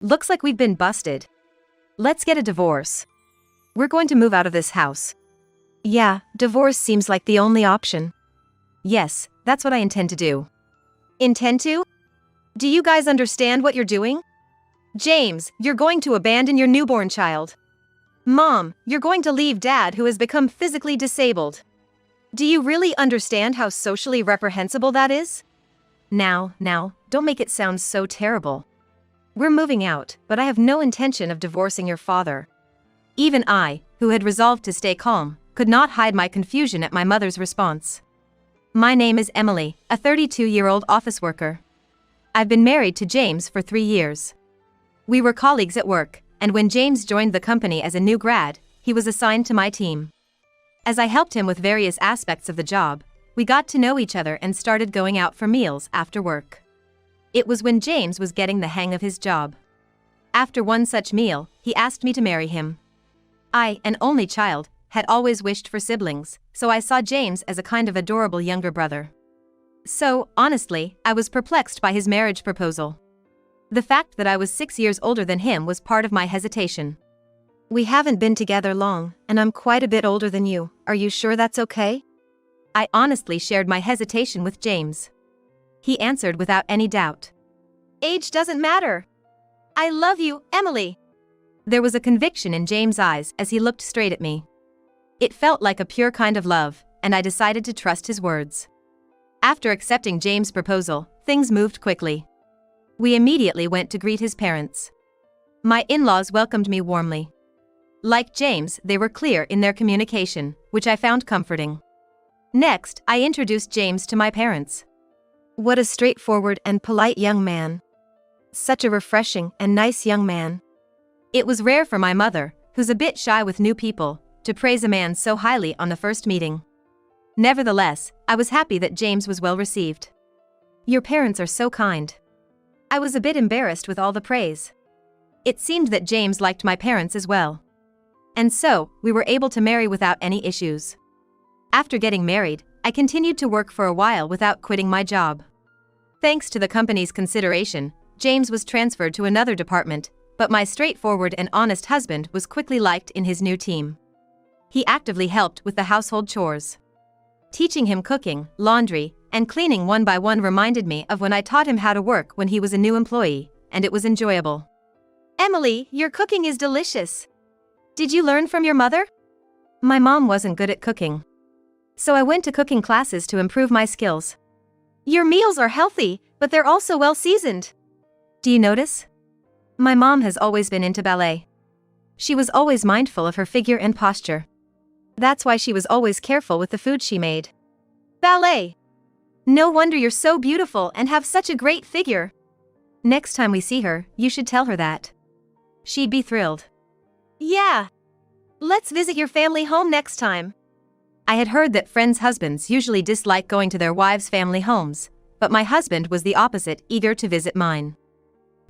Looks like we've been busted. Let's get a divorce. We're going to move out of this house. Yeah, divorce seems like the only option. Yes, that's what I intend to do. Intend to? Do you guys understand what you're doing? James, you're going to abandon your newborn child. Mom, you're going to leave Dad who has become physically disabled. Do you really understand how socially reprehensible that is? Now, don't make it sound so terrible. We're moving out, but I have no intention of divorcing your father. Even I, who had resolved to stay calm, could not hide my confusion at my mother's response. My name is Emily, a 32-year-old office worker. I've been married to James for 3 years. We were colleagues at work, and when James joined the company as a new grad, he was assigned to my team. As I helped him with various aspects of the job, we got to know each other and started going out for meals after work. It was when James was getting the hang of his job. After one such meal, he asked me to marry him. I, an only child, had always wished for siblings, so I saw James as a kind of adorable younger brother. So, honestly, I was perplexed by his marriage proposal. The fact that I was 6 years older than him was part of my hesitation. We haven't been together long, and I'm quite a bit older than you. Are you sure that's okay? I honestly shared my hesitation with James. He answered without any doubt. Age doesn't matter. I love you, Emily. There was a conviction in James' eyes as he looked straight at me. It felt like a pure kind of love, and I decided to trust his words. After accepting James' proposal, things moved quickly. We immediately went to greet his parents. My in-laws welcomed me warmly. Like James, they were clear in their communication, which I found comforting. Next, I introduced James to my parents. What a straightforward and polite young man. Such a refreshing and nice young man. It was rare for my mother, who's a bit shy with new people, to praise a man so highly on the first meeting. Nevertheless, I was happy that James was well received. Your parents are so kind. I was a bit embarrassed with all the praise. It seemed that James liked my parents as well. And so, we were able to marry without any issues. After getting married, I continued to work for a while without quitting my job. Thanks to the company's consideration, James was transferred to another department, but my straightforward and honest husband was quickly liked in his new team. He actively helped with the household chores. Teaching him cooking, laundry, and cleaning one by one reminded me of when I taught him how to work when he was a new employee, and it was enjoyable. Emily, your cooking is delicious. Did you learn from your mother? My mom wasn't good at cooking. So I went to cooking classes to improve my skills. Your meals are healthy, but they're also well seasoned. Do you notice? My mom has always been into ballet. She was always mindful of her figure and posture. That's why she was always careful with the food she made. Ballet. No wonder you're so beautiful and have such a great figure. Next time we see her, you should tell her that. She'd be thrilled. Yeah. Let's visit your family home next time. I had heard that friends' husbands usually dislike going to their wives' family homes, but my husband was the opposite, eager to visit mine.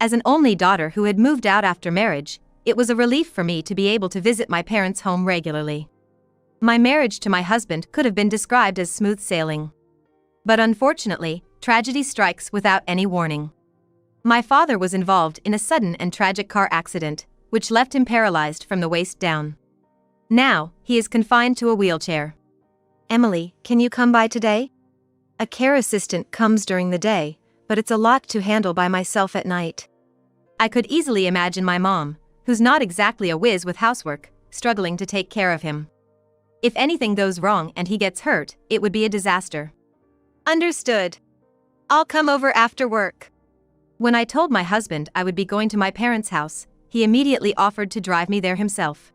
As an only daughter who had moved out after marriage, it was a relief for me to be able to visit my parents' home regularly. My marriage to my husband could have been described as smooth sailing. But unfortunately, tragedy strikes without any warning. My father was involved in a sudden and tragic car accident, which left him paralyzed from the waist down. Now, he is confined to a wheelchair. Emily, can you come by today? A care assistant comes during the day, but it's a lot to handle by myself at night. I could easily imagine my mom, who's not exactly a whiz with housework, struggling to take care of him. If anything goes wrong and he gets hurt, it would be a disaster. Understood. I'll come over after work. When I told my husband I would be going to my parents' house, he immediately offered to drive me there himself.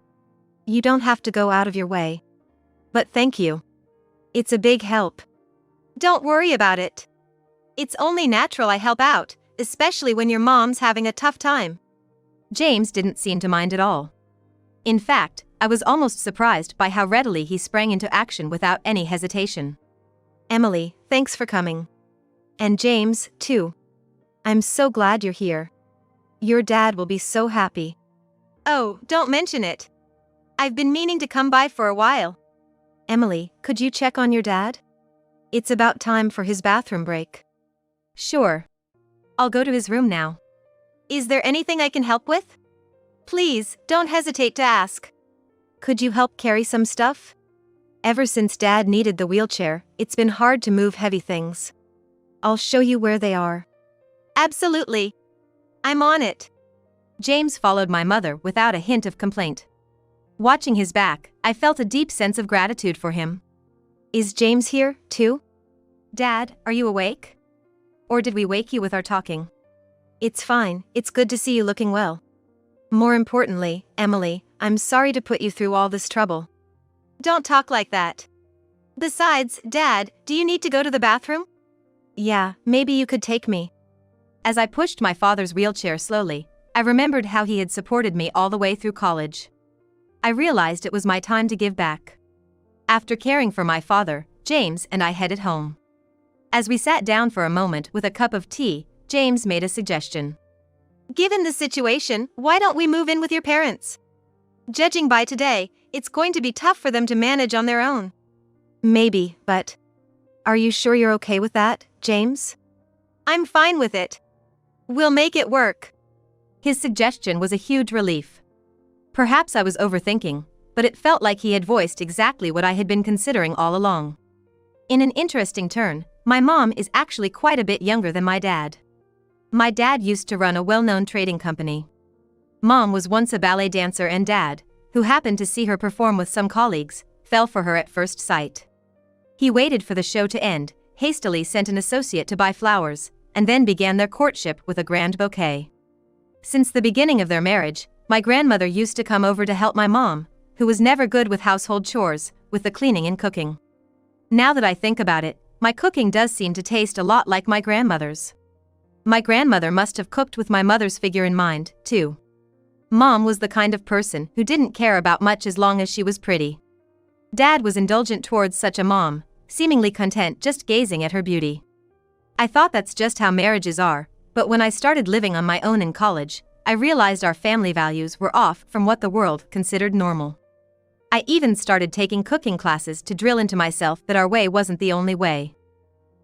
You don't have to go out of your way. But thank you. It's a big help. Don't worry about it. It's only natural I help out, especially when your mom's having a tough time. James didn't seem to mind at all. In fact, I was almost surprised by how readily he sprang into action without any hesitation. Emily, thanks for coming. And James, too. I'm so glad you're here. Your dad will be so happy. Oh, don't mention it. I've been meaning to come by for a while. Emily, could you check on your dad? It's about time for his bathroom break. Sure. I'll go to his room now. Is there anything I can help with? Please, don't hesitate to ask. Could you help carry some stuff? Ever since Dad needed the wheelchair, it's been hard to move heavy things. I'll show you where they are. Absolutely. I'm on it. James followed my mother without a hint of complaint. Watching his back, I felt a deep sense of gratitude for him. Is James here, too? Dad, are you awake? Or did we wake you with our talking? It's fine, it's good to see you looking well. More importantly, Emily, I'm sorry to put you through all this trouble. Don't talk like that. Besides, Dad, do you need to go to the bathroom? Yeah, maybe you could take me. As I pushed my father's wheelchair slowly, I remembered how he had supported me all the way through college. I realized it was my time to give back. After caring for my father, James and I headed home. As we sat down for a moment with a cup of tea, James made a suggestion. Given the situation, why don't we move in with your parents? Judging by today, it's going to be tough for them to manage on their own. Maybe, but... Are you sure you're okay with that, James? I'm fine with it. We'll make it work. His suggestion was a huge relief. Perhaps I was overthinking, but it felt like he had voiced exactly what I had been considering all along. In an interesting turn, my mom is actually quite a bit younger than my dad. My dad used to run a well-known trading company. Mom was once a ballet dancer, and Dad, who happened to see her perform with some colleagues, fell for her at first sight. He waited for the show to end, hastily sent an associate to buy flowers, and then began their courtship with a grand bouquet. Since the beginning of their marriage, my grandmother used to come over to help my mom, who was never good with household chores, with the cleaning and cooking. Now that I think about it, my cooking does seem to taste a lot like my grandmother's. My grandmother must have cooked with my mother's figure in mind, too. Mom was the kind of person who didn't care about much as long as she was pretty. Dad was indulgent towards such a mom, seemingly content just gazing at her beauty. I thought that's just how marriages are, but when I started living on my own in college, I realized our family values were off from what the world considered normal. I even started taking cooking classes to drill into myself that our way wasn't the only way.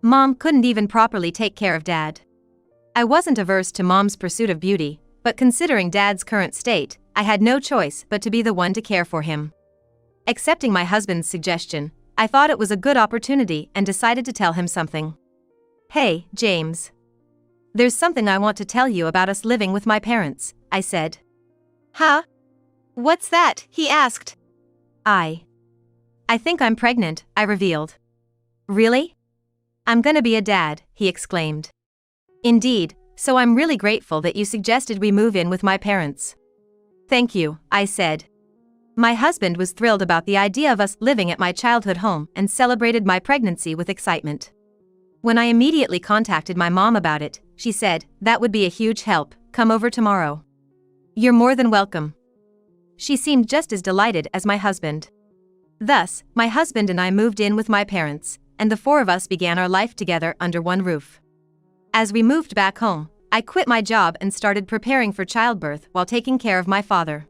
Mom couldn't even properly take care of Dad. I wasn't averse to Mom's pursuit of beauty, but considering Dad's current state, I had no choice but to be the one to care for him. Accepting my husband's suggestion, I thought it was a good opportunity and decided to tell him something. Hey, James. There's something I want to tell you about us living with my parents, I said. Huh? What's that? He asked. I think I'm pregnant, I revealed. Really? I'm gonna be a dad, he exclaimed. Indeed, so I'm really grateful that you suggested we move in with my parents. Thank you, I said. My husband was thrilled about the idea of us living at my childhood home and celebrated my pregnancy with excitement. When I immediately contacted my mom about it, she said, "That would be a huge help, come over tomorrow." "You're more than welcome." She seemed just as delighted as my husband. Thus, my husband and I moved in with my parents, and the four of us began our life together under one roof. As we moved back home, I quit my job and started preparing for childbirth while taking care of my father.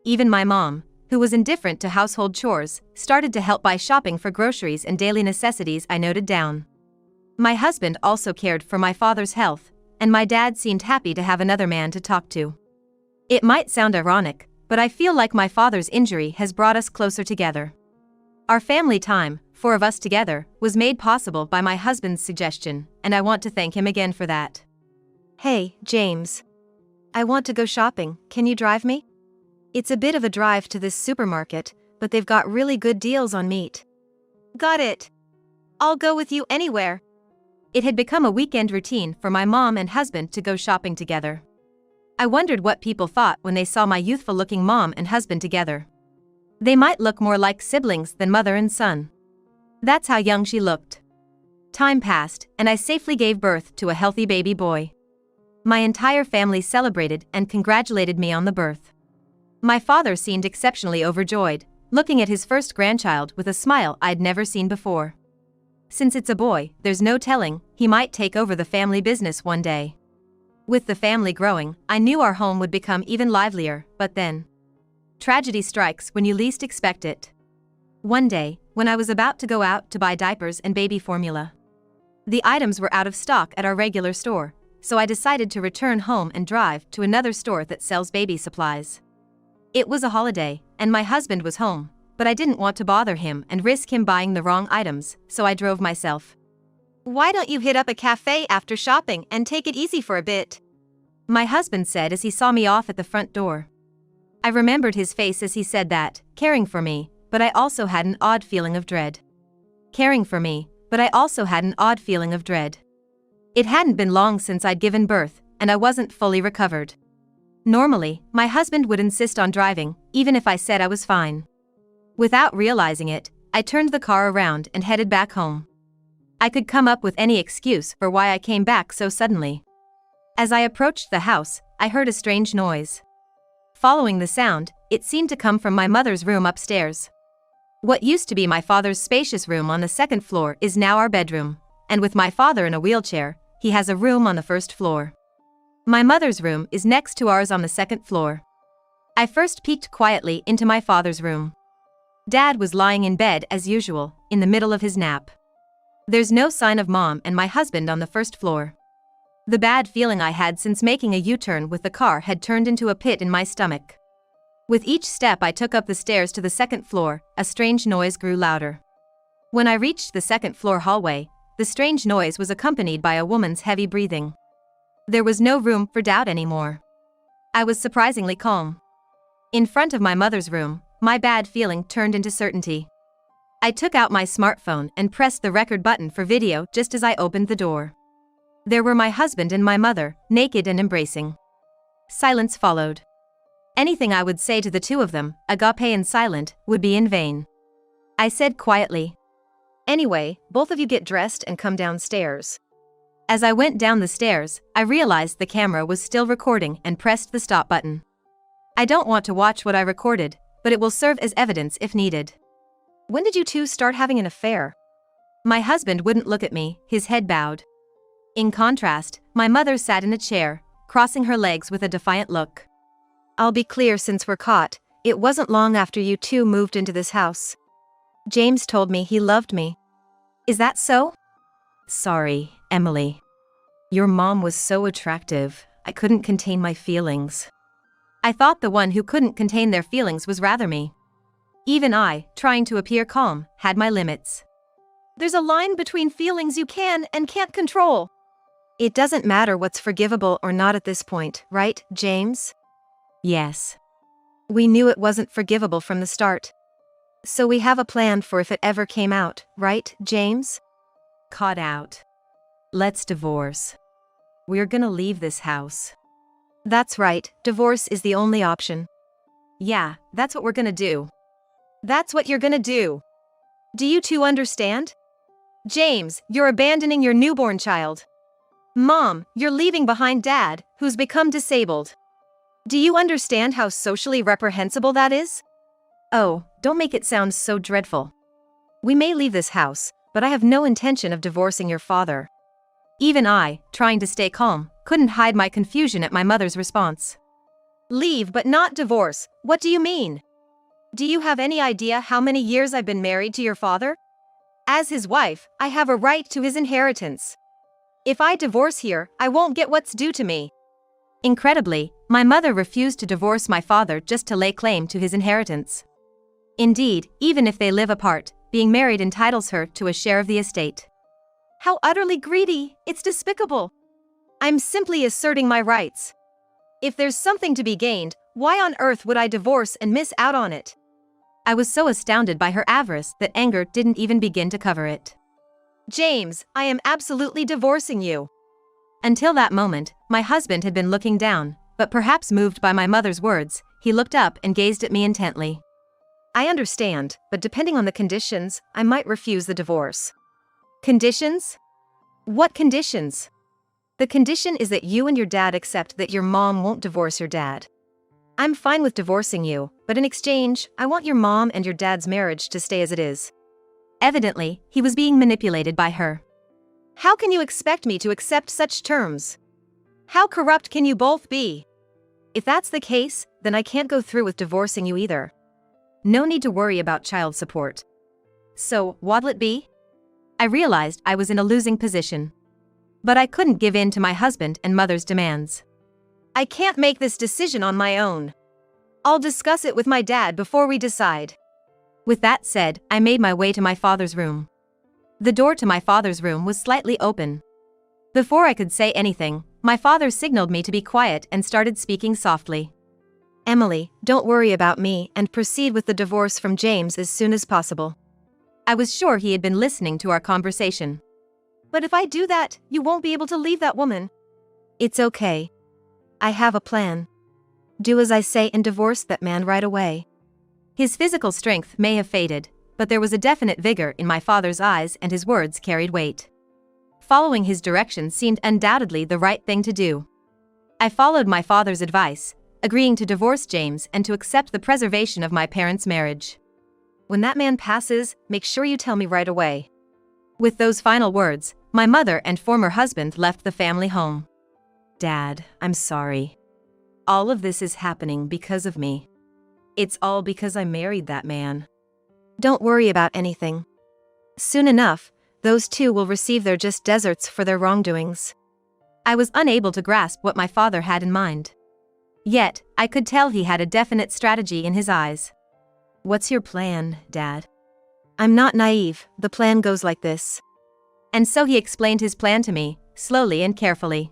Even my mom, who was indifferent to household chores, started to help buy shopping for groceries and daily necessities I noted down. My husband also cared for my father's health, and my dad seemed happy to have another man to talk to. It might sound ironic, but I feel like my father's injury has brought us closer together. Our family time, 4 of us together, was made possible by my husband's suggestion, and I want to thank him again for that. Hey, James. I want to go shopping, can you drive me? It's a bit of a drive to this supermarket, but they've got really good deals on meat. Got it. I'll go with you anywhere. It had become a weekend routine for my mom and husband to go shopping together. I wondered what people thought when they saw my youthful-looking mom and husband together. They might look more like siblings than mother and son. That's how young she looked. Time passed, and I safely gave birth to a healthy baby boy. My entire family celebrated and congratulated me on the birth. My father seemed exceptionally overjoyed, looking at his first grandchild with a smile I'd never seen before. Since it's a boy, there's no telling, he might take over the family business one day. With the family growing, I knew our home would become even livelier, but then tragedy strikes when you least expect it. One day, when I was about to go out to buy diapers and baby formula, the items were out of stock at our regular store, so I decided to return home and drive to another store that sells baby supplies. It was a holiday, and my husband was home, but I didn't want to bother him and risk him buying the wrong items, so I drove myself. Why don't you hit up a cafe after shopping and take it easy for a bit? My husband said as he saw me off at the front door. I remembered his face as he said that, caring for me, but I also had an odd feeling of dread. Caring for me, but I also had an odd feeling of dread. It hadn't been long since I'd given birth, and I wasn't fully recovered. Normally, my husband would insist on driving, even if I said I was fine. Without realizing it, I turned the car around and headed back home. I could come up with any excuse for why I came back so suddenly. As I approached the house, I heard a strange noise. Following the sound, it seemed to come from my mother's room upstairs. What used to be my father's spacious room on the second floor is now our bedroom, and with my father in a wheelchair, he has a room on the first floor. My mother's room is next to ours on the second floor. I first peeked quietly into my father's room. Dad was lying in bed as usual, in the middle of his nap. There's no sign of Mom and my husband on the first floor. The bad feeling I had since making a U-turn with the car had turned into a pit in my stomach. With each step I took up the stairs to the second floor, a strange noise grew louder. When I reached the second floor hallway, the strange noise was accompanied by a woman's heavy breathing. There was no room for doubt anymore. I was surprisingly calm. In front of my mother's room, my bad feeling turned into certainty. I took out my smartphone and pressed the record button for video just as I opened the door. There were my husband and my mother, naked and embracing. Silence followed. Anything I would say to the two of them, agape and silent, would be in vain. I said quietly, "Anyway, both of you get dressed and come downstairs." As I went down the stairs, I realized the camera was still recording and pressed the stop button. I don't want to watch what I recorded, but it will serve as evidence if needed. When did you two start having an affair? My husband wouldn't look at me, his head bowed. In contrast, my mother sat in a chair, crossing her legs with a defiant look. I'll be clear since we're caught, it wasn't long after you two moved into this house. James told me he loved me. Is that so? Sorry, Emily. Your mom was so attractive, I couldn't contain my feelings. I thought the one who couldn't contain their feelings was rather me. Even I, trying to appear calm, had my limits. There's a line between feelings you can and can't control. It doesn't matter what's forgivable or not at this point, right, James? Yes. We knew it wasn't forgivable from the start. So we have a plan for if it ever came out, right, James? Caught out. Let's divorce. We're gonna leave this house. That's right, divorce is the only option. Yeah, that's what we're gonna do. That's what you're gonna do. Do you two understand? James, you're abandoning your newborn child. Mom, you're leaving behind Dad, who's become disabled. Do you understand how socially reprehensible that is? Oh, don't make it sound so dreadful. We may leave this house, but I have no intention of divorcing your father. Even I, trying to stay calm, couldn't hide my confusion at my mother's response. Leave but not divorce, what do you mean? Do you have any idea how many years I've been married to your father? As his wife, I have a right to his inheritance. If I divorce here, I won't get what's due to me. Incredibly, my mother refused to divorce my father just to lay claim to his inheritance. Indeed, even if they live apart, being married entitles her to a share of the estate. How utterly greedy, it's despicable. I'm simply asserting my rights. If there's something to be gained, why on earth would I divorce and miss out on it? I was so astounded by her avarice that anger didn't even begin to cover it. James, I am absolutely divorcing you. Until that moment, my husband had been looking down, but perhaps moved by my mother's words, he looked up and gazed at me intently. I understand, but depending on the conditions, I might refuse the divorce. Conditions? What conditions? The condition is that you and your dad accept that your mom won't divorce your dad. I'm fine with divorcing you, but in exchange, I want your mom and your dad's marriage to stay as it is. Evidently, he was being manipulated by her. How can you expect me to accept such terms? How corrupt can you both be? If that's the case, then I can't go through with divorcing you either. No need to worry about child support. So, what'll it be? I realized I was in a losing position. But I couldn't give in to my husband and mother's demands. I can't make this decision on my own. I'll discuss it with my dad before we decide. With that said, I made my way to my father's room. The door to my father's room was slightly open. Before I could say anything, my father signaled me to be quiet and started speaking softly. Emily, don't worry about me and proceed with the divorce from James as soon as possible. I was sure he had been listening to our conversation. But if I do that, you won't be able to leave that woman. It's okay. I have a plan. Do as I say and divorce that man right away. His physical strength may have faded, but there was a definite vigor in my father's eyes and his words carried weight. Following his directions seemed undoubtedly the right thing to do. I followed my father's advice, agreeing to divorce James and to accept the preservation of my parents' marriage. When that man passes, make sure you tell me right away. With those final words, my mother and former husband left the family home. Dad, I'm sorry. All of this is happening because of me. It's all because I married that man. Don't worry about anything. Soon enough, those two will receive their just deserts for their wrongdoings. I was unable to grasp what my father had in mind. Yet, I could tell he had a definite strategy in his eyes. What's your plan, Dad? I'm not naive, the plan goes like this. And so he explained his plan to me, slowly and carefully.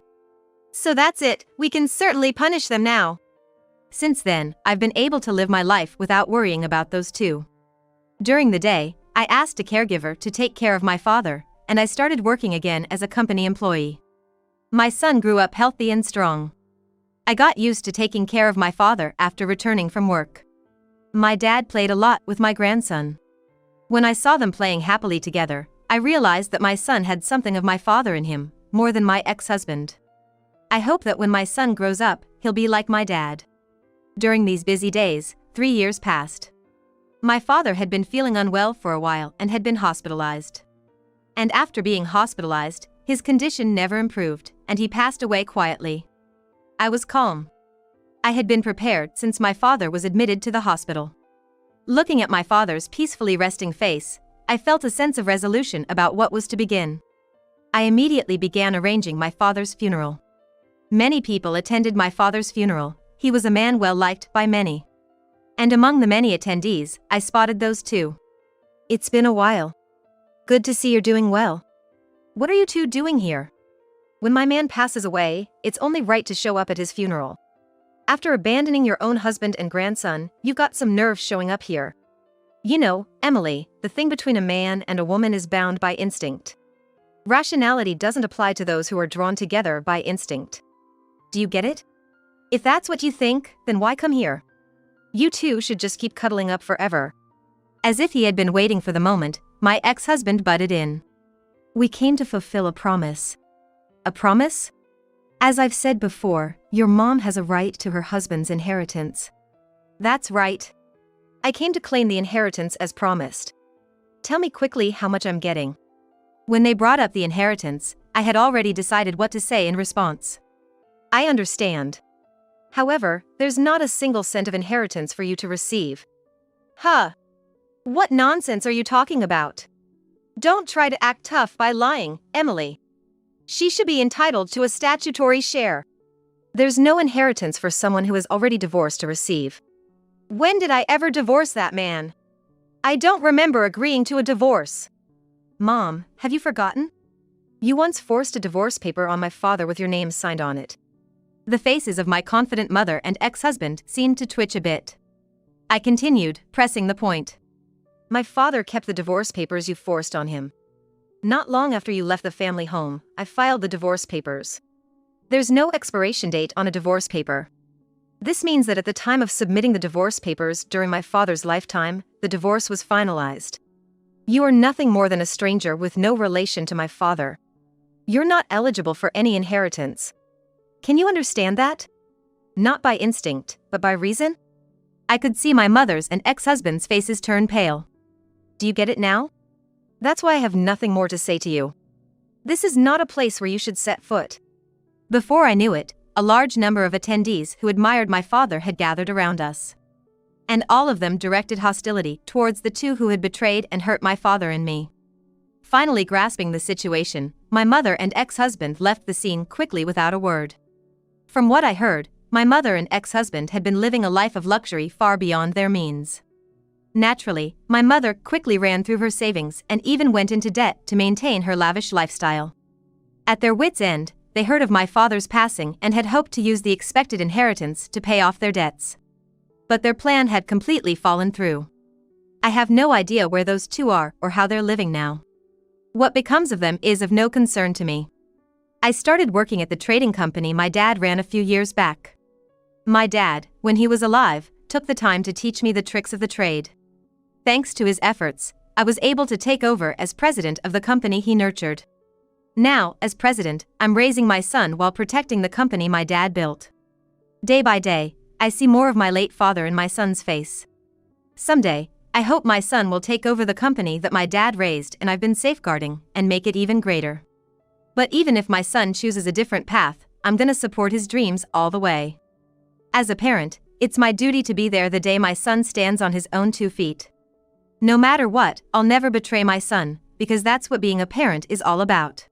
So that's it, we can certainly punish them now. Since then, I've been able to live my life without worrying about those two. During the day, I asked a caregiver to take care of my father, and I started working again as a company employee. My son grew up healthy and strong. I got used to taking care of my father after returning from work. My dad played a lot with my grandson. When I saw them playing happily together, I realized that my son had something of my father in him, more than my ex-husband. I hope that when my son grows up, he'll be like my dad. During these busy days, 3 years passed. My father had been feeling unwell for a while and had been hospitalized. And after being hospitalized, his condition never improved, and he passed away quietly. I was calm. I had been prepared since my father was admitted to the hospital. Looking at my father's peacefully resting face, I felt a sense of resolution about what was to begin. I immediately began arranging my father's funeral. Many people attended my father's funeral. He was a man well liked by many. And among the many attendees, I spotted those two. It's been a while. Good to see you're doing well. What are you two doing here? When my man passes away, it's only right to show up at his funeral. After abandoning your own husband and grandson, you've got some nerve showing up here. You know, Emily, the thing between a man and a woman is bound by instinct. Rationality doesn't apply to those who are drawn together by instinct. Do you get it? If that's what you think, then why come here? You two should just keep cuddling up forever. As if he had been waiting for the moment, my ex-husband butted in. We came to fulfill a promise. A promise? As I've said before, your mom has a right to her husband's inheritance. That's right. I came to claim the inheritance as promised. Tell me quickly how much I'm getting. When they brought up the inheritance, I had already decided what to say in response. I understand. However, there's not a single cent of inheritance for you to receive. Huh? What nonsense are you talking about? Don't try to act tough by lying, Emily. She should be entitled to a statutory share. There's no inheritance for someone who is already divorced to receive. When did I ever divorce that man? I don't remember agreeing to a divorce. Mom, have you forgotten? You once forced a divorce paper on my father with your name signed on it. The faces of my confident mother and ex-husband seemed to twitch a bit. I continued, pressing the point. My father kept the divorce papers you forced on him. Not long after you left the family home, I filed the divorce papers. There's no expiration date on a divorce paper. This means that at the time of submitting the divorce papers during my father's lifetime, the divorce was finalized. You are nothing more than a stranger with no relation to my father. You're not eligible for any inheritance. Can you understand that? Not by instinct, but by reason? I could see my mother's and ex-husband's faces turn pale. Do you get it now? That's why I have nothing more to say to you. This is not a place where you should set foot. Before I knew it, a large number of attendees who admired my father had gathered around us. And all of them directed hostility towards the two who had betrayed and hurt my father and me. finally grasping the situation, my mother and ex-husband left the scene quickly without a word. From what I heard, my mother and ex-husband had been living a life of luxury far beyond their means. Naturally, my mother quickly ran through her savings and even went into debt to maintain her lavish lifestyle. At their wits' end, they heard of my father's passing and had hoped to use the expected inheritance to pay off their debts. But their plan had completely fallen through. I have no idea where those two are or how they're living now. What becomes of them is of no concern to me. I started working at the trading company my dad ran a few years back. My dad, when he was alive, took the time to teach me the tricks of the trade. Thanks to his efforts, I was able to take over as president of the company he nurtured. Now, as president, I'm raising my son while protecting the company my dad built. Day by day, I see more of my late father in my son's face. Someday, I hope my son will take over the company that my dad raised and I've been safeguarding and make it even greater. But even if my son chooses a different path, I'm gonna support his dreams all the way. As a parent, it's my duty to be there the day my son stands on his own 2 feet. No matter what, I'll never betray my son, because that's what being a parent is all about.